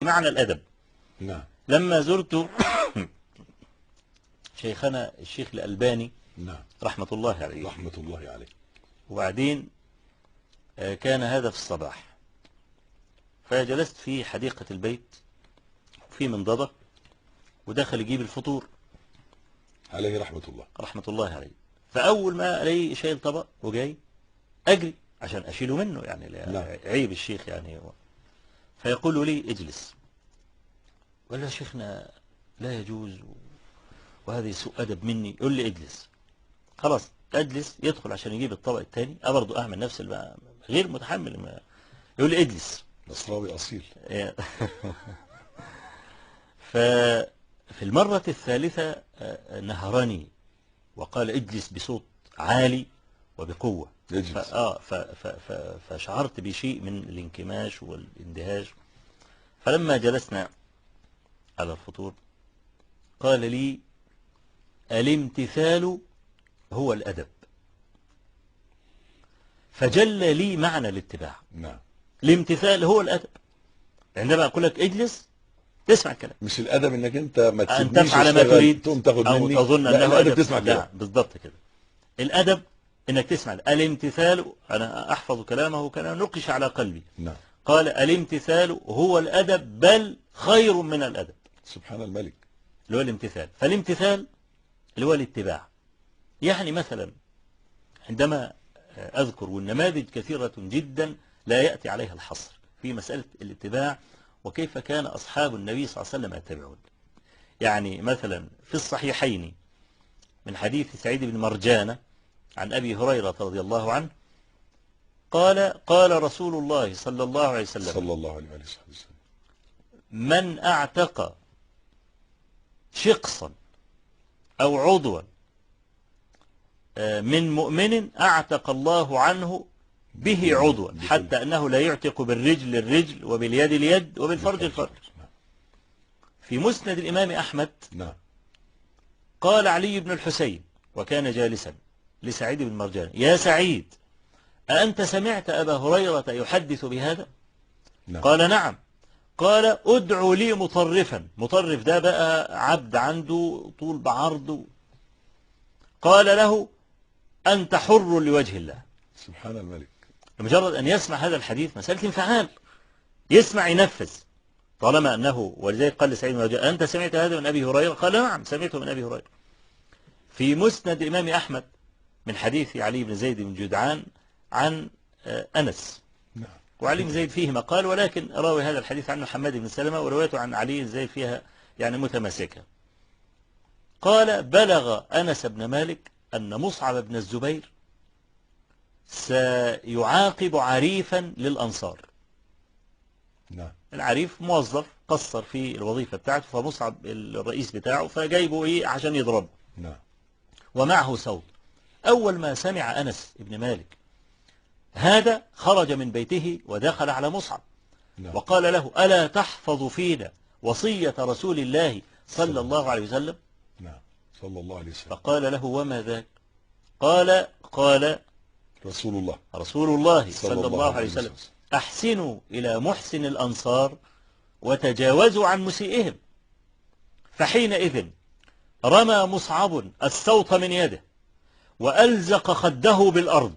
معنى الأدب. نعم. لما زرت شيخنا الشيخ الألباني نعم. رحمة الله عليه، رحمة الله عليه، وبعدين كان هذا في الصباح، فجلست في حديقة البيت في منضدة، ودخل يجيب الفطور عليه رحمة الله. رحمة الله عليه. فأول ما ألاقي شايل طبق وجاي أجري عشان أشيله منه، يعني نعم. عيب الشيخ يعني. فيقول لي اجلس. قال له يا شيخنا لا يجوز، وهذه سوء أدب مني. يقول لي اجلس. خلاص أجلس. يدخل عشان يجيب الطبق الثاني، برضه أعمل نفس غير متحمل. يقول لي اجلس. نصراوي أصيل. ففي المرة الثالثة نهرني وقال اجلس بصوت عالي وبقوة. فشعرت بشيء من الانكماش والاندهاش. فلما جلسنا على الفطور قال لي الامتثال هو الأدب. فجل لي معنى الاتباع. نعم. الامتثال هو الأدب. عندما أقول لك اجلس تسمع الكلام. مش الأدب انك انت ما أن تسيبنيش تفعل ما تريد تقوم تاخد أو مني، تظن لا أنه الأدب تسمع كده. لا بالضبط كده. الأدب انك تسمع. الامتثال، أنا أحفظ كلامه كان نقش على قلبي. نعم. قال الامتثال هو الأدب، بل خير من الأدب. سبحان الملك. اللي هو الامتثال. فالامتثال اللي هو الاتباع. يعني مثلا عندما أذكر، والنماذج كثيرة جدا لا يأتي عليها الحصر في مسألة الاتباع، وكيف كان أصحاب النبي صلى الله عليه وسلم يتبعون. يعني مثلا في الصحيحين من حديث سعيد بن مرجانة عن أبي هريرة رضي الله عنه قال رسول الله صلى الله عليه وسلم صلى الله عليه وسلم من أعتق شقصا أو عضوا من مؤمن أعتق الله عنه به عضوا، حتى أنه لا يعتق بالرجل الرجل وباليد اليد وبالفرج الفرج. في مسند الإمام أحمد قال علي بن الحسين وكان جالسا لسعيد بن مرجان يا سعيد أأنت سمعت أبا هريرة يحدث بهذا؟ قال نعم. قال ادعوا لي مطرفا. مطرف ده بقى عبد عنده طول بعرض. قال له أنت حر لوجه الله. سبحان الملك. مجرد أن يسمع هذا الحديث مسألة انفعال، يسمع ينفذ طالما أنه. ولذلك قال لسعيد بن مرجان أنت سمعت هذا من أبي هريرة؟ قال نعم سمعته من أبي هريرة. في مسند الإمام أحمد من حديث علي بن زيد بن جدعان عن أنس، وعلي بن زيد فيه مقال، ولكن راوي هذا الحديث عنه حماد بن سلمة، وروايته عن علي بن زيد فيها يعني متماسكة. قال بلغ أنس بن مالك أن مصعب بن الزبير سيعاقب عريفا للأنصار. العريف موظف قصر في الوظيفة بتاعته، فمصعب الرئيس بتاعه فجايبه إيه عشان يضربه، ومعه صوت. أول ما سمع أنس بن مالك هذا خرج من بيته ودخل على مصعب وقال له ألا تحفظ فينا وصية رسول الله صلى الله عليه وسلم؟ صلى الله عليه وسلم. فقال له وما ذاك؟ قال رسول الله صلى الله عليه وسلم أحسنوا إلى محسن الأنصار وتجاوزوا عن مسيئهم. فحينئذ رمى مصعب السوط من يده وألزق خده بالأرض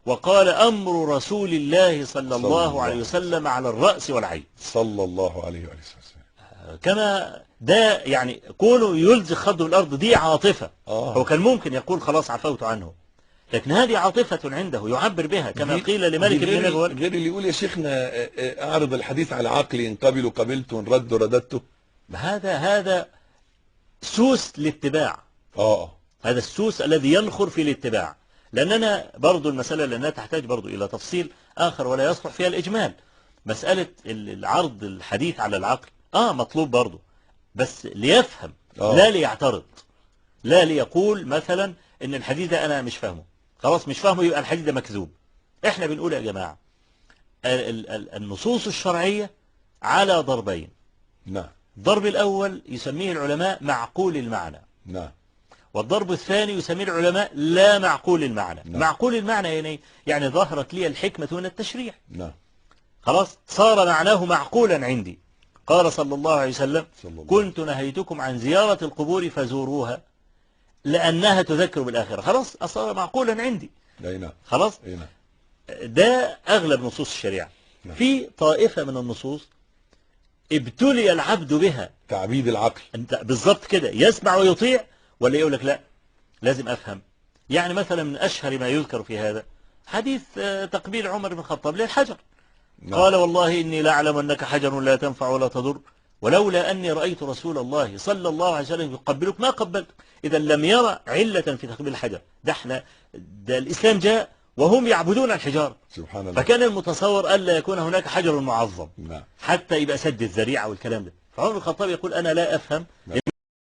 وقال أمر رسول الله صلى الله عليه وسلم على الرأس والعين. صلى الله عليه وسلم. كما ده يعني كونه يلزق خده بالأرض دي عاطفة. هو كان ممكن يقول خلاص عفوت عنه، لكن هذه عاطفة عنده يعبر بها كما قيل لملك بن مغول. غير اللي يقول يا شيخنا أعرض الحديث على عقلي إن قبلوا قبلت وإن ردوا رددته. هذا سوس الاتباع. هذا السوس الذي ينخر في الاتباع. لأننا برضو المسألة لأنها تحتاج برضو إلى تفصيل آخر ولا يصلح فيها الإجمال. مسألة العرض الحديث على العقل مطلوب برضو، بس ليفهم لا ليعترض، لا ليقول مثلا إن الحديث ده أنا مش فاهمه، خلاص مش فاهمه يبقى الحديث ده مكذوب. إحنا بنقول يا جماعة النصوص الشرعية على ضربين. الضرب الأول يسميه العلماء معقول المعنى. والضرب الثاني يسميه العلماء لا معقول المعنى. معقول المعنى يعني ظهرت لي الحكمة من التشريع. خلاص صار معناه معقولا عندي، قال صلى الله عليه وسلم كنت نهيتكم عن زيارة القبور فزوروها لأنها تذكر بالآخرة. خلاص أصلا معقولا عندي. خلاص ده أغلب نصوص الشريعة. في طائفة من النصوص ابتلي العبد بها، تعبيد العقل. انت بالضبط كده، يسمع ويطيع ولا يقول لك لا لازم أفهم. يعني مثلا من أشهر ما يذكر في هذا حديث تقبيل عمر بن الخطاب للحجر. قال والله إني لأعلم أنك حجر لا تنفع ولا تضر، ولولا أني رأيت رسول الله صلى الله عليه وسلم يقبلك ما قبلت. إذا لم يرى علة في تقبيل الحجر. ده الإسلام جاء وهم يعبدون الحجارة، سبحان الله. فكان المتصور ألا يكون هناك حجر معظم حتى يبقى سد الذريعة والكلام ده. فعمر بن الخطاب يقول أنا لا أفهم